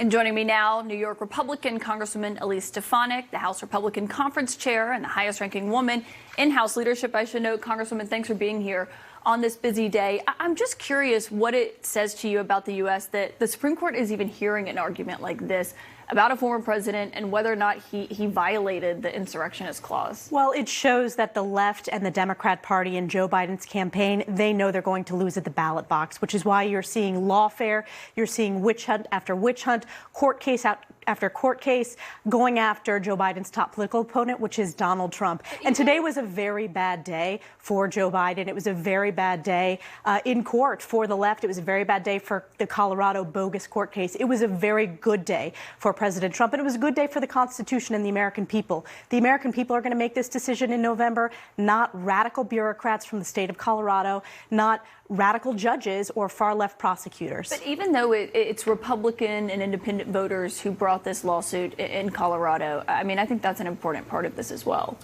And joining me now, New York Republican Congresswoman Elise, the House Republican Conference Chair and the highest-ranking woman in House leadership. I should note, Congresswoman, thanks for being here on this busy day. I'm just curious what it says to you about the U.S. that the Supreme Court is even hearing an argument like this about a former president and whether or not he violated the insurrectionist clause. Well, it shows that the left and the Democrat Party and Joe Biden's campaign, they know they're going to lose at the ballot box, which is why you're seeing lawfare, you're seeing witch hunt after witch hunt, court case after court case, going after Joe Biden's top political opponent, which is Donald Trump. And today was a very bad day for Joe Biden. It was a very bad day in court for the left. It was a very bad day for the Colorado bogus court case. It was a very good day for President Trump, and it was a good day for the Constitution and the American people. The American people are going to make this decision in November, not radical bureaucrats from the state of Colorado, not radical judges or far-left prosecutors. But even though it's Republican and independent voters who brought this lawsuit in Colorado, I mean, I think that's an important part of this as well.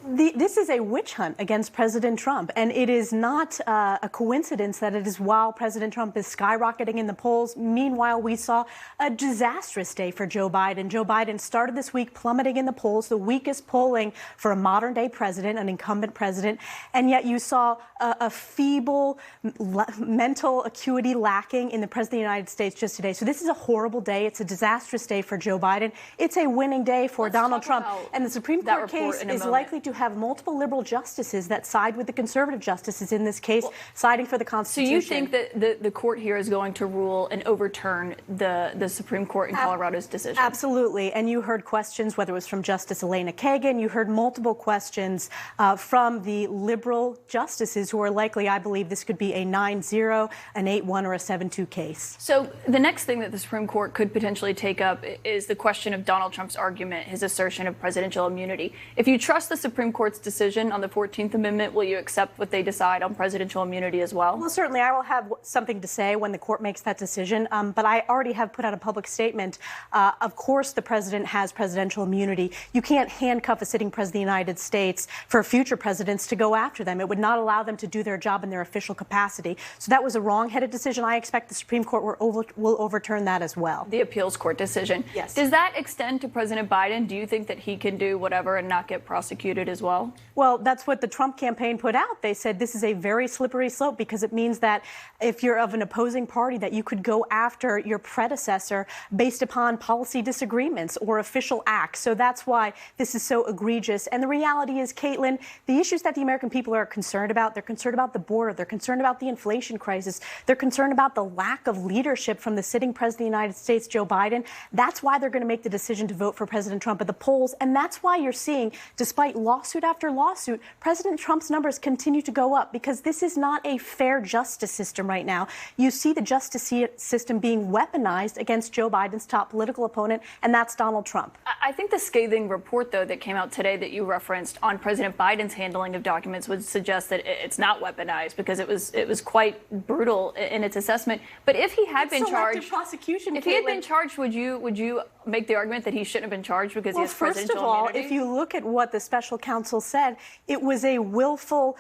This is a witch hunt against President Trump, and it is not a coincidence that it is while President Trump is skyrocketing in the polls. Meanwhile, we saw a disastrous day for Joe Biden. Joe Biden started this week plummeting in the polls, the weakest polling for a modern-day president, an incumbent president, and yet you saw a feeble mental acuity lacking in the President of the United States just today. So this is a horrible day. It's a disastrous day for Joe Biden. It's a winning day for Donald Trump, and the Supreme Court case is likely to have multiple liberal justices that side with the conservative justices in this case, siding for the Constitution. So you think that the court here is going to rule and overturn the Supreme Court in Colorado's decision? Absolutely. And you heard questions, whether it was from Justice Elena Kagan, you heard multiple questions from the liberal justices who are likely, I believe this could be a 9-0, an 8-1, or a 7-2 case. So the next thing that the Supreme Court could potentially take up is the question of Donald Trump's argument, his assertion of presidential immunity. If you trust the Supreme Court's decision on the 14th Amendment, will you accept what they decide on presidential immunity as well? Well, certainly I will have something to say when the court makes that decision, but I already have put out a public statement. Of course, the president has presidential immunity. You can't handcuff a sitting president of the United States for future presidents to go after them. It would not allow them to do their job in their official capacity. So that was a wrong-headed decision. I expect the Supreme Court will overturn that as well. The appeals court decision. Yes. Does that extend to President Biden? Do you think that he can do whatever and not get prosecuted as well? Well, that's what the Trump campaign put out. They said this is a very slippery slope because it means that if you're of an opposing party, that you could go after your predecessor based upon policy disagreements or official acts. So that's why this is so egregious. And the reality is, Kaitlan, the issues that the American people are concerned about, they're concerned about the border, they're concerned about the inflation crisis, they're concerned about the lack of leadership from the sitting president of the United States, Joe Biden. That's why they're going to make the decision to vote for President Trump at the polls. And that's why you're seeing, despite lawsuit after lawsuit, President Trump's numbers continue to go up because this is not a fair justice system right now. You see the justice system being weaponized against Joe Biden's top political opponent, and that's Donald Trump. I think the scathing report, though, that came out today that you referenced on President Biden's handling of documents would suggest that it's not weaponized because it was quite brutal in its assessment. But if he had been charged, prosecution, if he had been charged, would you make the argument that he shouldn't have been charged because he has presidential immunity? First of all, if you look at what the special counsel said, it was a willfully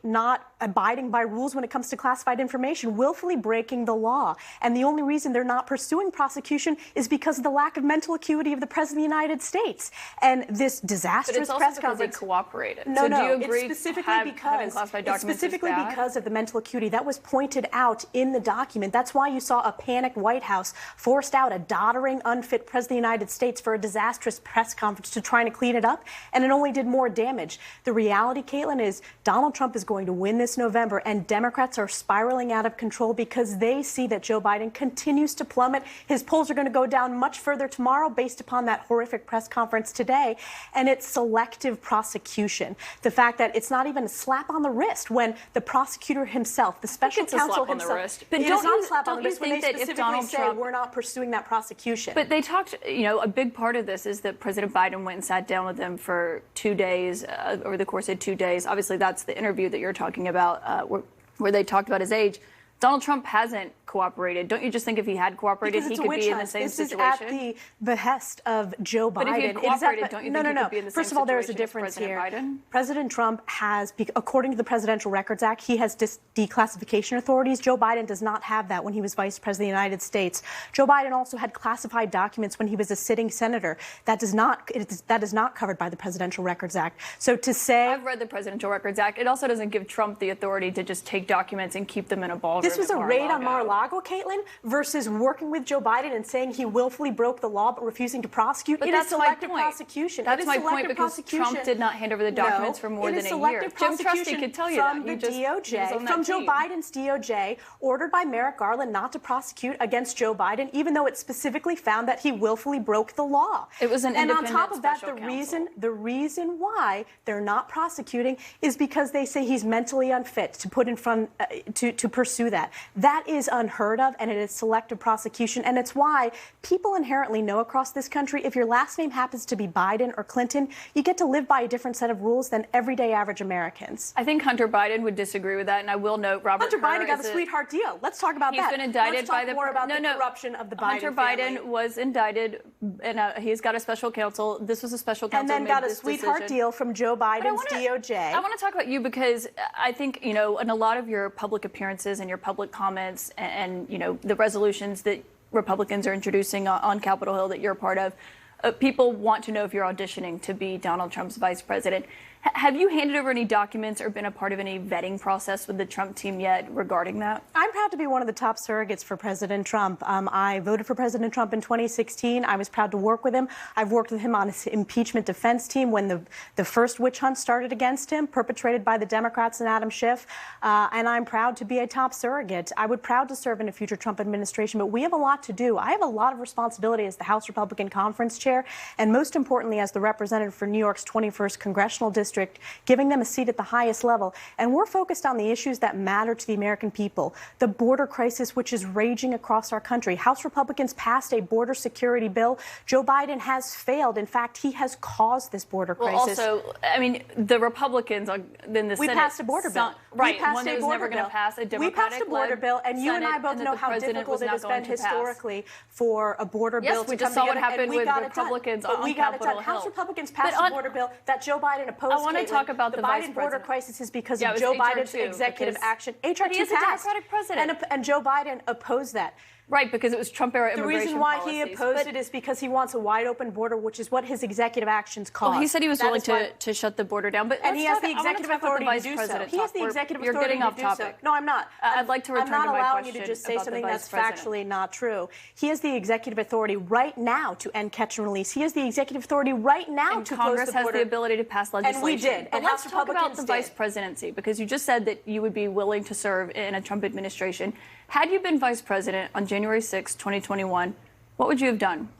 not abiding by rules when it comes to classified information, willfully breaking the law. And the only reason they're not pursuing prosecution is because of the lack of mental acuity of the President of the United States. And this disastrous press conference... But it's also because he cooperated. No, do you agree it's specifically because of the mental acuity. That was pointed out in the document. That's why you saw a panicked White House forced out a doddering, unfit President of the United States for a disastrous press conference to try to clean it up, and it only did more damage. The reality, Kaitlan, is Donald Trump is going to win this November, and Democrats are spiraling out of control because they see that Joe Biden continues to plummet. His polls are going to go down much further tomorrow based upon that horrific press conference today, and it's selective prosecution. The fact that it's not even a slap on the wrist when the prosecutor himself, the special counsel himself, but it is not a slap on the wrist when they that if Donald say Trump, we're not pursuing that prosecution. But they talked, a big part of this is that President Biden went and sat down with them for 2 days, over the course of 2 days. Obviously, that's the interview that you're talking about, where they talked about his age. Donald Trump hasn't cooperated. Don't you just think if he had cooperated, he could be in the same situation? This is at the behest of Joe Biden. But if he had cooperated, don't you think he could be in the same situation? First of all, there's a difference here. Biden? President Trump has, according to the Presidential Records Act, he has declassification authorities. Joe Biden does not have that when he was Vice President of the United States. Joe Biden also had classified documents when he was a sitting senator. That is not covered by the Presidential Records Act. So to say... I've read the Presidential Records Act. It also doesn't give Trump the authority to just take documents and keep them in a ballroom. This was a raid on Mar-a-Lago, Kaitlan, versus working with Joe Biden and saying he willfully broke the law but refusing to prosecute. But that's selective prosecution. That's my point, because Trump did not hand over the documents for more than a year. Jim Trusty could tell you that. From the DOJ, from Joe Biden's DOJ, ordered by Merrick Garland not to prosecute against Joe Biden, even though it specifically found that he willfully broke the law. It was an independent And on top of that, the counsel. reason why they're not prosecuting is because they say he's mentally unfit to put in front to pursue that. That is unheard of, and it is selective prosecution, and it's why people inherently know across this country if your last name happens to be Biden or Clinton, you get to live by a different set of rules than everyday average Americans. I think Hunter Biden would disagree with that, and I will note Robert Hunter Biden got a sweetheart deal. Let's talk about that. He's been indicted Let's talk by the more about the corruption of the Biden Hunter family. Biden was indicted, and he's got a special counsel. This was a special counsel, and then got a sweetheart deal from Joe Biden's DOJ. I want to talk about you because I think, you know, in a lot of your public appearances and your public comments and you know, the resolutions that Republicans are introducing on Capitol Hill that you're a part of, people want to know if you're auditioning to be Donald Trump's vice president. Have you handed over any documents or been a part of any vetting process with the Trump team yet regarding that? I'm proud to be one of the top surrogates for President Trump. I voted for President Trump in 2016. I was proud to work with him. I've worked with him on his impeachment defense team when the first witch hunt started against him, perpetrated by the Democrats and Adam Schiff. And I'm proud to be a top surrogate. I would proud to serve in a future Trump administration, but we have a lot to do. I have a lot of responsibility as the House Republican Conference Chair, and most importantly, as the representative for New York's 21st Congressional District, giving them a seat at the highest level. And we're focused on the issues that matter to the American people. The border crisis, which is raging across our country. House Republicans passed a border security bill. Joe Biden has failed. In fact, he has caused this border crisis. Well, also, I mean, the Republicans in the Senate. We passed a border bill. Right, one that was never going to pass a Democratic. We passed a border bill, and you and I both know how difficult it has been historically for a border bill to come together. Yes, we just saw what happened with Republicans on Capitol Hill. House Republicans passed a border bill that Joe Biden opposed. I want to talk about the Biden border crisis is because of Joe Biden's executive action. HR2 he is a Democratic president. And Joe Biden opposed that. Right, because it was Trump-era immigration policies. The reason why he opposed it is because he wants a wide-open border, which is what his executive actions caused. Well, he said he was willing to shut the border down, and he has the executive authority to do so. He has the executive authority to do so. No, I'm not. I'd like to return to my question. I'm not allowing you to just say something that's factually not true. He has the executive authority right now to end catch and release. He has the executive authority right now to close the border. Congress has the ability to pass legislation. And we did. But let's talk about the vice presidency, because you just said that you would be willing to serve in a Trump administration. Had you been vice president on January 6, 2021, what would you have done?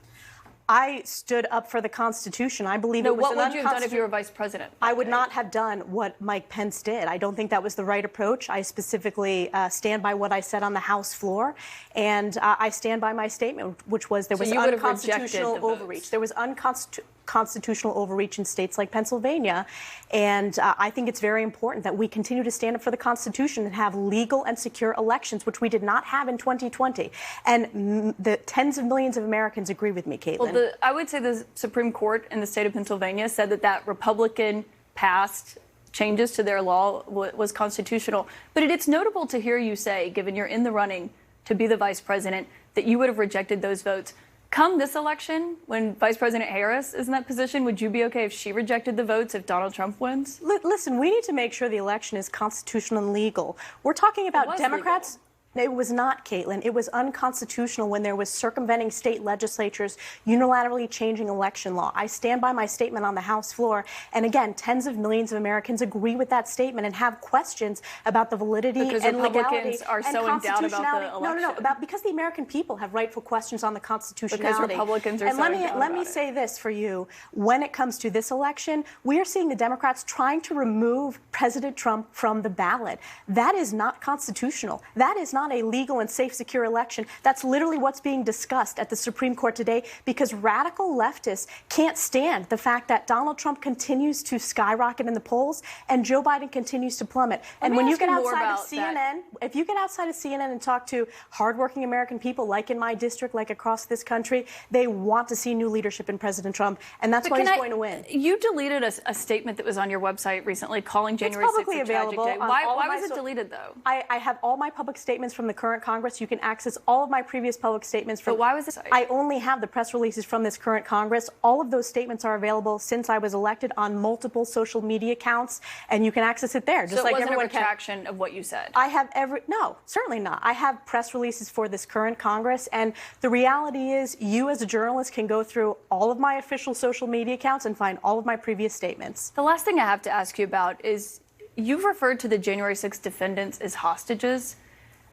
I stood up for the Constitution. I believe it was what would you have done if you were vice president? I would not have done what Mike Pence did. I don't think that was the right approach. I specifically stand by what I said on the House floor, and I stand by my statement, which was there was unconstitutional overreach. There was unconstitutional overreach in states like Pennsylvania, and I think it's very important that we continue to stand up for the Constitution and have legal and secure elections, which we did not have in 2020. And the tens of millions of Americans agree with me, Kaitlan. Well, I would say the Supreme Court in the state of Pennsylvania said that Republican passed changes to their law was constitutional. But it's notable to hear you say, given you're in the running to be the vice president, that you would have rejected those votes. Come this election, when Vice President Harris is in that position, would you be okay if she rejected the votes if Donald Trump wins? Listen, we need to make sure the election is constitutional and legal. We're talking about Democrats. Legal. It was not, Kaitlan. It was unconstitutional when there was circumventing state legislatures unilaterally changing election law. I stand by my statement on the House floor. And again, tens of millions of Americans agree with that statement and have questions about the validity and legality are so in doubt about the election. Because the American people have rightful questions on the constitutionality. Because Republicans are so in doubt. Let me say this for you. When it comes to this election, we are seeing the Democrats trying to remove President Trump from the ballot. That is not constitutional. That is not not a legal and safe, secure election. That's literally what's being discussed at the Supreme Court today, because radical leftists can't stand the fact that Donald Trump continues to skyrocket in the polls and Joe Biden continues to plummet. And when you get outside of CNN, if you get outside of CNN and talk to hardworking American people, like in my district, like across this country, they want to see new leadership in President Trump, and that's why he's going to win. You deleted a statement that was on your website recently calling January 6th a tragic day. Why was it deleted, though? I have all my public statements from the current Congress. You can access all of my previous public statements. But why was it? I only have the press releases from this current Congress. All of those statements are available since I was elected on multiple social media accounts, and you can access it there. Just so it like wasn't everyone a retraction of what you said? I have no, certainly not. I have press releases for this current Congress, and the reality is you as a journalist can go through all of my official social media accounts and find all of my previous statements. The last thing I have to ask you about is you've referred to the January 6th defendants as hostages.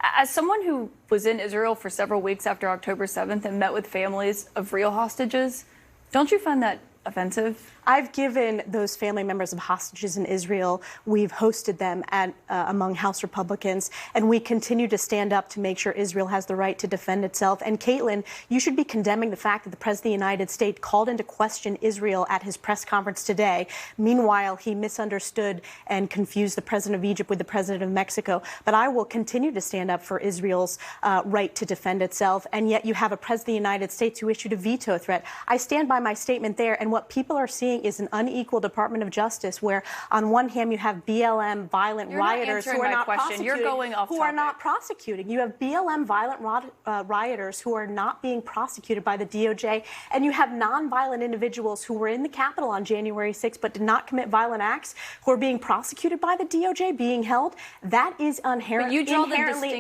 As someone who was in Israel for several weeks after October 7th and met with families of real hostages, don't you find that offensive? I've given those family members of hostages in Israel, we've hosted them among House Republicans, and we continue to stand up to make sure Israel has the right to defend itself. And Kaitlan, you should be condemning the fact that the President of the United States called into question Israel at his press conference today. Meanwhile, he misunderstood and confused the President of Egypt with the President of Mexico. But I will continue to stand up for Israel's right to defend itself. And yet you have a President of the United States who issued a veto threat. I stand by my statement there, and what people are seeing is an unequal Department of Justice, where on one hand you have BLM violent rioters who are not prosecuting. You're going off topic. Who are not prosecuting. You have BLM violent rioters who are not being prosecuted by the DOJ, and you have nonviolent individuals who were in the Capitol on January 6th but did not commit violent acts who are being prosecuted by the DOJ, being held. That is inherently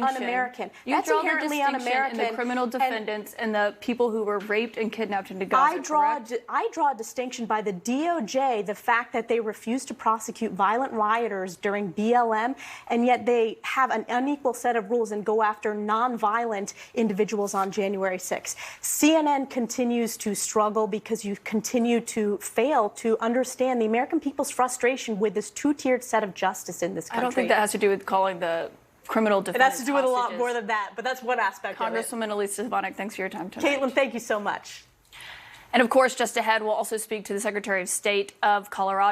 un-American. You draw the distinction in the criminal defendants and the people who were raped and kidnapped into Gaza. I draw a distinction by the DOJ, the fact that they refuse to prosecute violent rioters during BLM, and yet they have an unequal set of rules and go after nonviolent individuals on January 6th. CNN continues to struggle because you continue to fail to understand the American people's frustration with this two-tiered set of justice in this country. I don't think that has to do with calling the criminal defendants It has to do with a lot more than that, but that's one aspect of it. Congresswoman Elise, thanks for your time tonight. Kaitlan, thank you so much. And of course, just ahead, we'll also speak to the Secretary of State of Colorado.